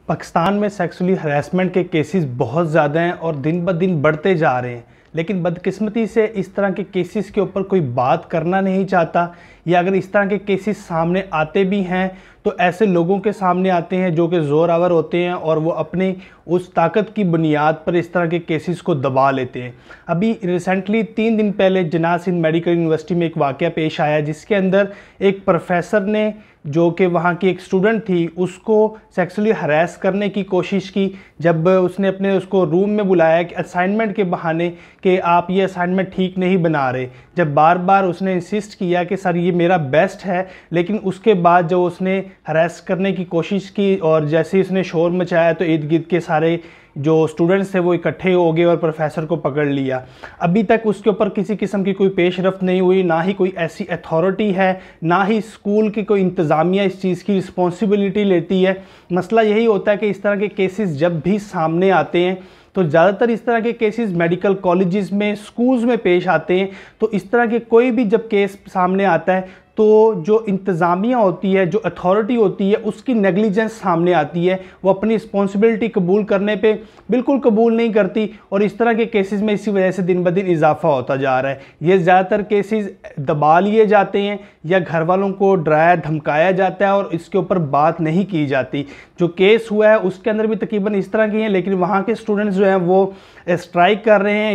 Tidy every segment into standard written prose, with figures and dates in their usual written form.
पाकिस्तान में sexually harassment के cases बहुत ज़्यादा हैं और दिन ब दिन बढ़ते जा रहे हैं, लेकिन बदकिस्मती से इस तरह के केसेस के ऊपर कोई बात करना नहीं चाहता, या अगर इस तरह के केसेस सामने आते भी हैं तो ऐसे लोगों के सामने आते हैं जो कि ज़ोरावर होते हैं और वो अपनी उस ताकत की बुनियाद पर इस तरह के केसेस को दबा लेते हैं। अभी रिसेंटली 3 दिन पहले जिन्ना सिंध मेडिकल यूनिवर्सिटी में एक वाक़या पेश आया जिसके अंदर एक प्रोफेसर ने, जो कि वहाँ की एक स्टूडेंट थी, उसको सेक्सुअली हरास करने की कोशिश की। जब उसने उसको रूम में बुलाया कि असाइनमेंट के बहाने कि आप ये असाइनमेंट ठीक नहीं बना रहे, जब बार बार उसने इंसिस्ट किया कि सर ये मेरा बेस्ट है, लेकिन उसके बाद जब उसने हरास करने की कोशिश की और जैसे ही उसने शोर मचाया तो इर्द गिर्द के सारे जो स्टूडेंट्स थे वो इकट्ठे हो गए और प्रोफेसर को पकड़ लिया। अभी तक उसके ऊपर किसी किस्म की कोई पेशरफ्त नहीं हुई, ना ही कोई ऐसी अथॉरिटी है, ना ही स्कूल की कोई इंतज़ामिया इस चीज़ की रिस्पॉन्सिबिलिटी लेती है। मसला यही होता है कि इस तरह के केसेस जब भी सामने आते हैं तो ज़्यादातर इस तरह के केसेस मेडिकल कॉलेजेस में, स्कूल्स में पेश आते हैं। तो इस तरह के कोई भी जब केस सामने आता है तो जो इंतज़ामिया होती है, जो अथॉरिटी होती है, उसकी नेग्लिजेंस सामने आती है। वो अपनी रिस्पॉन्सिबिलिटी कबूल करने पे बिल्कुल कबूल नहीं करती और इस तरह के केसेस में इसी वजह से दिन ब दिन इजाफा होता जा रहा है। ये ज़्यादातर केसेस दबा लिए जाते हैं या घर वालों को डराया धमकाया जाता है और इसके ऊपर बात नहीं की जाती। जो केस हुआ है उसके अंदर भी तकरीबन इस तरह की हैं, लेकिन वहाँ के स्टूडेंट्स जो हैं वो स्ट्राइक कर रहे हैं।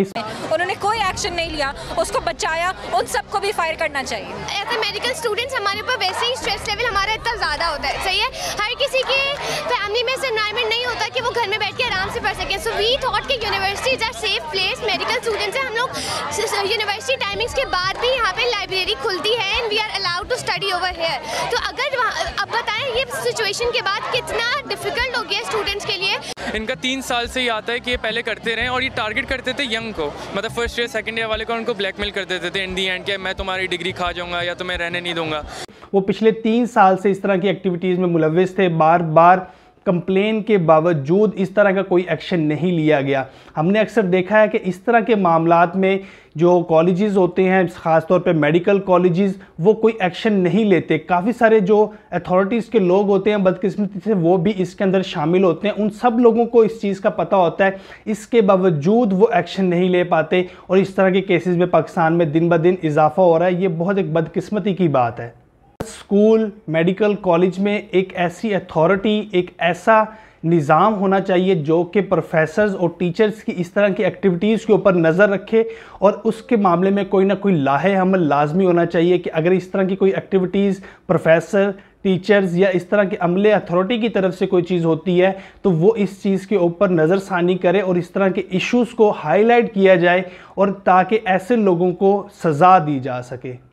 उन्होंने कोई एक्शन नहीं लिया, उसको बचाया, उन सबको भी फायर करना चाहिए। ऐसे मेडिकल स्टूडेंट्स हमारे ऊपर वैसे ही स्ट्रेस लेवल हमारा इतना ज़्यादा होता है, सही है। हर किसी के फैमिली में ऐसा एनवायरनमेंट नहीं होता कि वो घर में बैठ के आराम से पढ़ सकें। सो वी थॉट कि universities are safe place. Medical students हैं हम लोग, यूनिवर्सिटी टाइमिंग्स के बाद भी यहाँ पे लाइब्रेरी खुलती है and we are allowed to study over here. तो अगर अब बताएं ये सिचुएशन के बाद कितना डिफिकल्ट हो गया स्टूडेंट्स के लिए। इनका 3 साल से ही आता है कि ये पहले करते रहे और ये टारगेट करते थे यंग को, मतलब फर्स्ट ईयर सेकंड ईयर वाले को, उनको ब्लैकमेल कर देते थे इन दी एंड कि मैं तुम्हारी डिग्री खा जाऊंगा या तुम्हें रहने नहीं दूंगा। वो पिछले 3 साल से इस तरह की एक्टिविटीज़ में मुलव्विस थे। बार बार कंप्लेन के बावजूद इस तरह का कोई एक्शन नहीं लिया गया। हमने अक्सर देखा है कि इस तरह के मामलात में जो कॉलेजेस होते हैं, ख़ास तौर पे मेडिकल कॉलेजेस, वो कोई एक्शन नहीं लेते। काफ़ी सारे जो अथॉरिटीज़ के लोग होते हैं बदकिस्मती से वो भी इसके अंदर शामिल होते हैं। उन सब लोगों को इस चीज़ का पता होता है, इसके बावजूद वो एक्शन नहीं ले पाते और इस तरह के केसेस में पाकिस्तान में दिन ब दिन इजाफा हो रहा है। ये बहुत एक बदकिस्मती की बात है। स्कूल, मेडिकल कॉलेज में एक ऐसी अथॉरिटी, एक ऐसा निज़ाम होना चाहिए जो कि प्रोफेसर्स और टीचर्स की इस तरह की एक्टिविटीज़ के ऊपर नज़र रखे और उसके मामले में कोई ना कोई लाहे अमल लाजमी होना चाहिए कि अगर इस तरह की कोई एक्टिविटीज़ प्रोफेसर, टीचर्स या इस तरह के अमले अथॉरिटी की तरफ से कोई चीज़ होती है तो वो इस चीज़ के ऊपर नज़रसानी करे और इस तरह के इश्यूज़ को हाईलाइट किया जाए और ताकि ऐसे लोगों को सज़ा दी जा सके।